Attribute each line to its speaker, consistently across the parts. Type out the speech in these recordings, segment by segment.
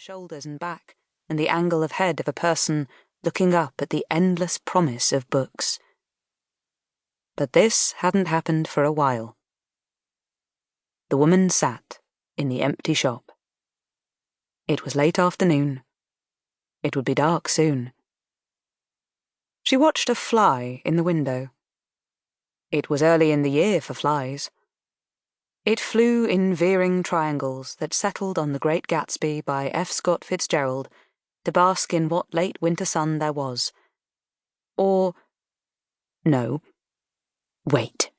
Speaker 1: shoulders and back, and the angle of head of a person looking up at the endless promise of books. But this hadn't happened for a while. The woman sat in the empty shop. It was late afternoon. It would be dark soon. She watched a fly in the window. It was early in the year for flies. It flew in veering triangles that settled on the Great Gatsby by F. Scott Fitzgerald to bask in what late winter sun there was. Or, no, wait.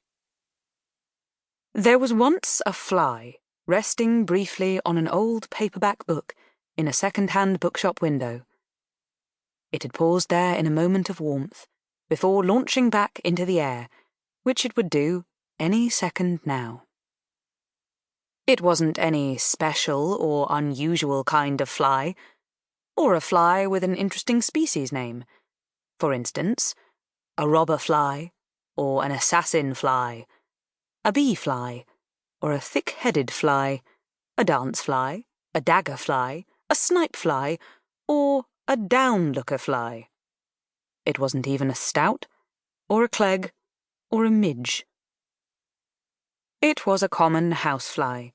Speaker 1: There was once a fly resting briefly on an old paperback book in a second-hand bookshop window. It had paused there in a moment of warmth before launching back into the air, which it would do any second now. It wasn't any special or unusual kind of fly, or a fly with an interesting species name. For instance, a robber fly, or an assassin fly, a bee fly, or a thick-headed fly, a dance fly, a dagger fly, a snipe fly, or a down-looker fly. It wasn't even a stoat, or a clegg, or a midge. It was a common housefly,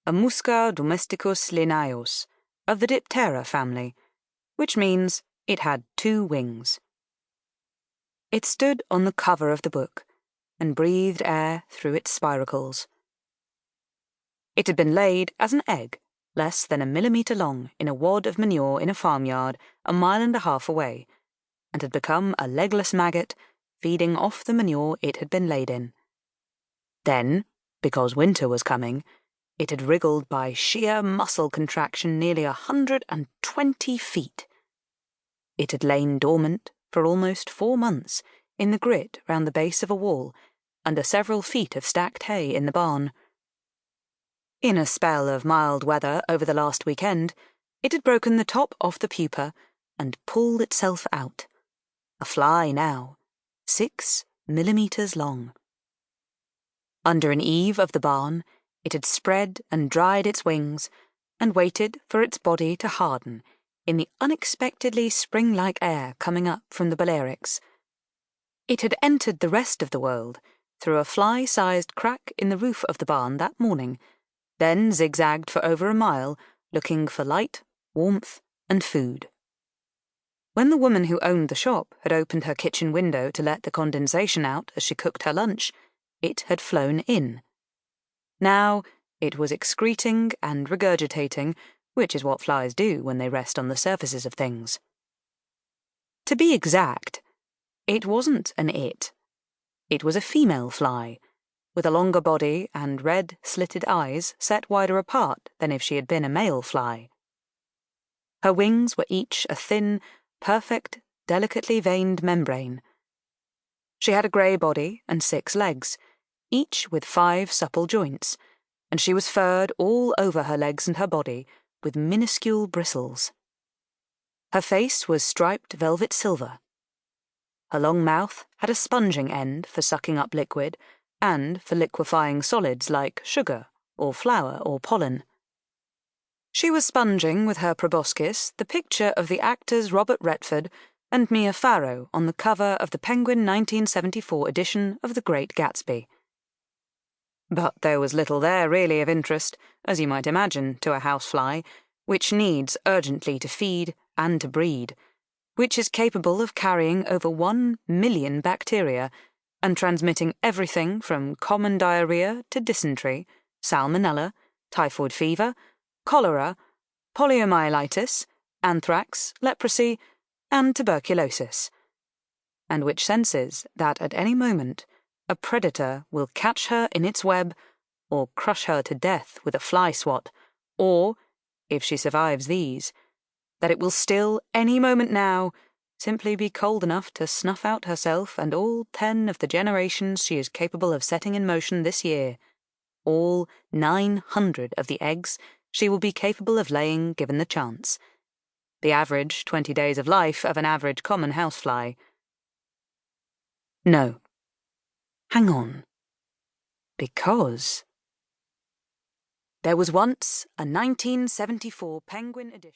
Speaker 1: a Musca domesticus linnaeus, of the Diptera family, which means it had 2 wings. It stood on the cover of the book and breathed air through its spiracles. It had been laid as an egg, less than 1 millimetre long, in a wad of manure in a farmyard 1.5 miles away, and had become a legless maggot feeding off the manure it had been laid in. Then, because winter was coming, it had wriggled by sheer muscle contraction nearly 120 feet. It had lain dormant for almost 4 months in the grit round the base of a wall, under several feet of stacked hay in the barn. In a spell of mild weather over the last weekend, it had broken the top off the pupa and pulled itself out. A fly now, 6 millimetres long. Under an eave of the barn, it had spread and dried its wings and waited for its body to harden in the unexpectedly spring-like air coming up from the Balearics. It had entered the rest of the world through a fly-sized crack in the roof of the barn that morning, then zigzagged for over 1 mile, looking for light, warmth, and food. When the woman who owned the shop had opened her kitchen window to let the condensation out as she cooked her lunch, it had flown in. Now it was excreting and regurgitating, which is what flies do when they rest on the surfaces of things. To be exact, it wasn't an it. It was a female fly, with a longer body and red, slitted eyes set wider apart than if she had been a male fly. Her wings were each a thin, perfect, delicately veined membrane. She had a grey body and 6 legs, each with 5 supple joints, and she was furred all over her legs and her body with minuscule bristles. Her face was striped velvet silver. Her long mouth had a sponging end for sucking up liquid and for liquefying solids like sugar or flour or pollen. She was sponging with her proboscis the picture of the actors Robert Redford and Mia Farrow on the cover of the Penguin 1974 edition of The Great Gatsby. But there was little there really of interest, as you might imagine, to a housefly, which needs urgently to feed and to breed, which is capable of carrying over 1 million bacteria and transmitting everything from common diarrhea to dysentery, salmonella, typhoid fever, cholera, poliomyelitis, anthrax, leprosy, and tuberculosis, and which senses that at any moment a predator will catch her in its web, or crush her to death with a fly swat, or, if she survives these, that it will still, any moment now, simply be cold enough to snuff out herself and all 10 of the generations she is capable of setting in motion this year, all 900 of the eggs she will be capable of laying given the chance, the average 20 days of life of an average common housefly. No. Hang on. Because there was once a 1974 Penguin edition.